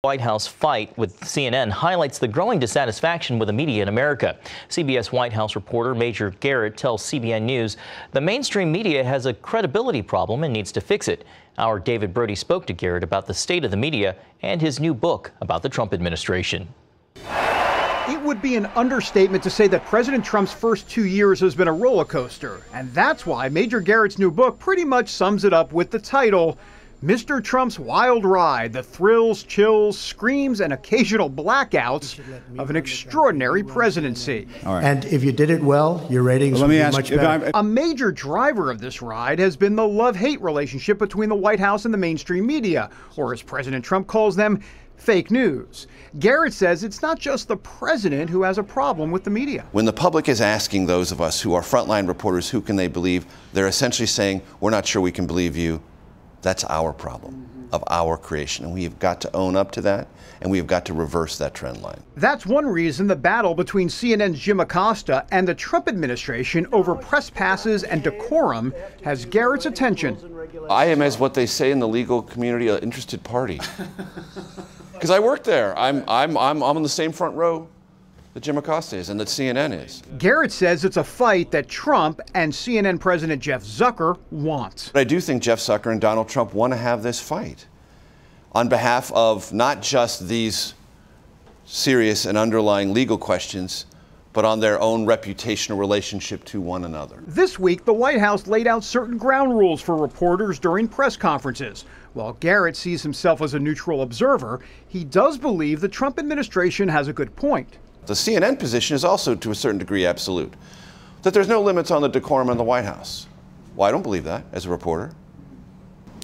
White House fight with CNN highlights the growing dissatisfaction with the media in America. CBS White House reporter Major Garrett tells CBN News the mainstream media has a credibility problem and needs to fix it. Our David Brody spoke to Garrett about the state of the media and his new book about the Trump administration. It would be an understatement to say that President Trump's first 2 years has been a roller coaster. And that's why Major Garrett's new book pretty much sums it up with the title, Mr. Trump's Wild Ride, the thrills, chills, screams, and occasional blackouts of an extraordinary presidency. Right. And if you did it well, your ratings would be much better. A major driver of this ride has been the love-hate relationship between the White House and the mainstream media, or as President Trump calls them, fake news. Garrett says it's not just the president who has a problem with the media. When the public is asking those of us who are frontline reporters who can they believe, they're essentially saying, we're not sure we can believe you. That's our problem of our creation, and we have got to own up to that, and we have got to reverse that trend line. That's one reason the battle between CNN's Jim Acosta and the Trump administration over press passes and decorum has Garrett's attention. I am, as what they say in the legal community, an interested party. Because I work there. I'm on the same front row that Jim Acosta is and that CNN is. Garrett says it's a fight that Trump and CNN President Jeff Zucker want. But I do think Jeff Zucker and Donald Trump want to have this fight on behalf of not just these serious and underlying legal questions, but on their own reputational relationship to one another. This week, the White House laid out certain ground rules for reporters during press conferences. While Garrett sees himself as a neutral observer, he does believe the Trump administration has a good point. The CNN position is also, to a certain degree, absolute. That there's no limits on the decorum in the White House. Well, I don't believe that as a reporter.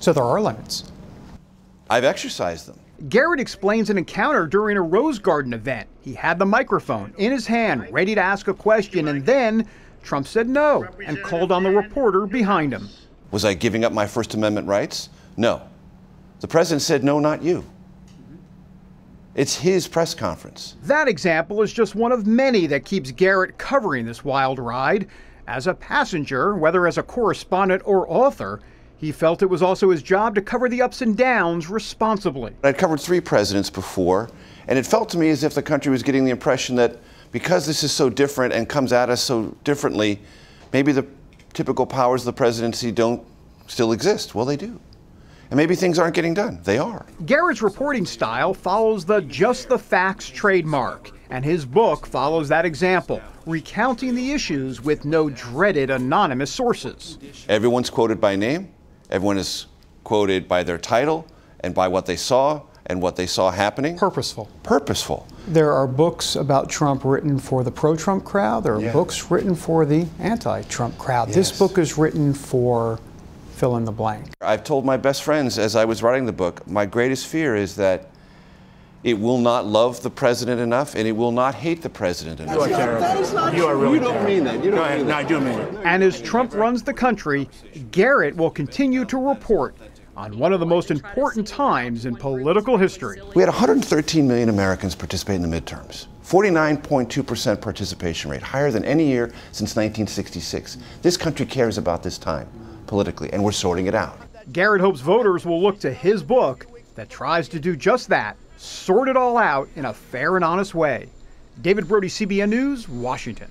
So there are limits. I've exercised them. Garrett explains an encounter during a Rose Garden event. He had the microphone in his hand, ready to ask a question, and then Trump said no and called on the reporter behind him. Was I giving up my First Amendment rights? No. The president said, no, not you. It's his press conference. That example is just one of many that keeps Garrett covering this wild ride. As a passenger, whether as a correspondent or author, he felt it was also his job to cover the ups and downs responsibly. I'd covered 3 presidents before, and it felt to me as if the country was getting the impression that because this is so different and comes at us so differently, maybe the typical powers of the presidency don't still exist. Well, they do. And maybe things aren't getting done. They are. Garrett's reporting style follows the just the facts trademark, and his book follows that example, recounting the issues with no dreaded anonymous sources. Everyone's quoted by name. Everyone is quoted by their title and by what they saw and what they saw happening. Purposeful. Purposeful. There are books about Trump written for the pro-Trump crowd. There are books written for the anti-Trump crowd. Yes. This book is written for fill in the blank. I've told my best friends as I was writing the book, my greatest fear is that it will not love the president enough and it will not hate the president enough. You are terrible. That is not you are really You don't mean that. You don't mean that. No, I do mean it. And as Trump runs the country, Garrett will continue to report on one of the most important times in political history. We had 113 million Americans participate in the midterms. 49.2% participation rate, higher than any year since 1966. This country cares about this time politically, and we're sorting it out. Garrett hopes voters will look to his book that tries to do just that, sort it all out in a fair and honest way. David Brody, CBN News, Washington.